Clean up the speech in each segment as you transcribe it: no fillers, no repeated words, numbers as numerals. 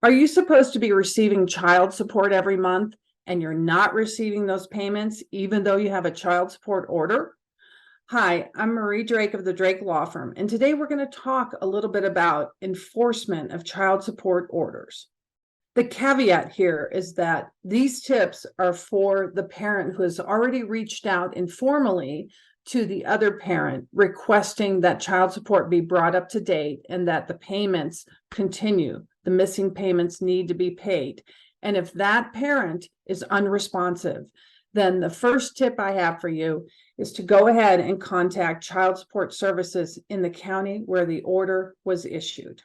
Are you supposed to be receiving child support every month and you're not receiving those payments even though you have a child support order? Hi, I'm Marie Drake of the Drake Law Firm, and today we're going to talk a little bit about enforcement of child support orders. The caveat here is that these tips are for the parent who has already reached out informally to the other parent requesting that child support be brought up to date and that the payments continue. The missing payments need to be paid. And if that parent is unresponsive, then the first tip I have for you is to go ahead and contact Child Support Services in the county where the order was issued.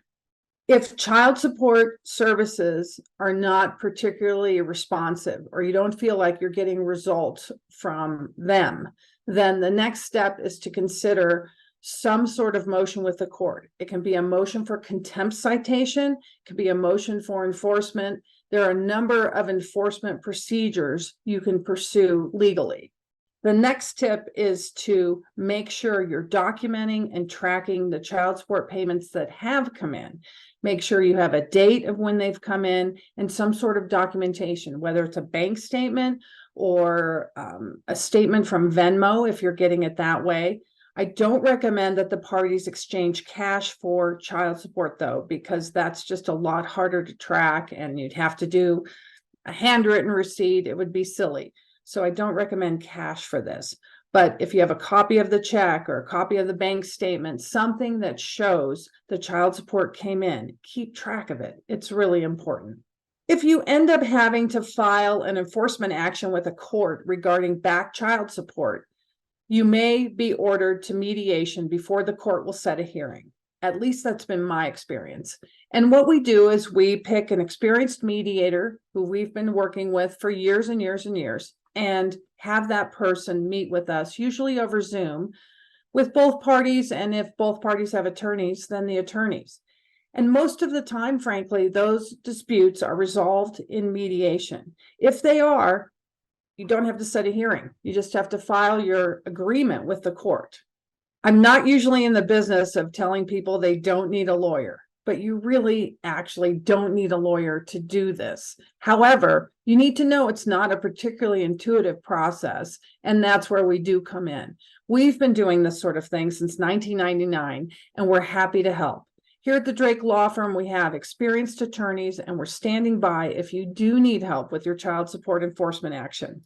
If child support services are not particularly responsive, or you don't feel like you're getting results from them, then the next step is to consider some sort of motion with the court. It can be a motion for contempt citation, it can be a motion for enforcement. There are a number of enforcement procedures you can pursue legally. The next tip is to make sure you're documenting and tracking the child support payments that have come in. Make sure you have a date of when they've come in and some sort of documentation, whether it's a bank statement or a statement from Venmo if you're getting it that way. I don't recommend that the parties exchange cash for child support, though, because that's just a lot harder to track and you'd have to do a handwritten receipt. It would be silly. So I don't recommend cash for this. But if you have a copy of the check or a copy of the bank statement, something that shows the child support came in, keep track of it. It's really important. If you end up having to file an enforcement action with a court regarding back child support, you may be ordered to mediation before the court will set a hearing. At least that's been my experience. And what we do is we pick an experienced mediator who we've been working with for years and years and years, and have that person meet with us, usually over Zoom, with both parties. And if both parties have attorneys, then the attorneys. And most of the time, frankly, those disputes are resolved in mediation. If they are, you don't have to set a hearing. You just have to file your agreement with the court. I'm not usually in the business of telling people they don't need a lawyer, but you really actually don't need a lawyer to do this. However, you need to know it's not a particularly intuitive process, and that's where we do come in. We've been doing this sort of thing since 1999, and we're happy to help. Here at the Drake Law Firm, we have experienced attorneys, and we're standing by if you do need help with your child support enforcement action.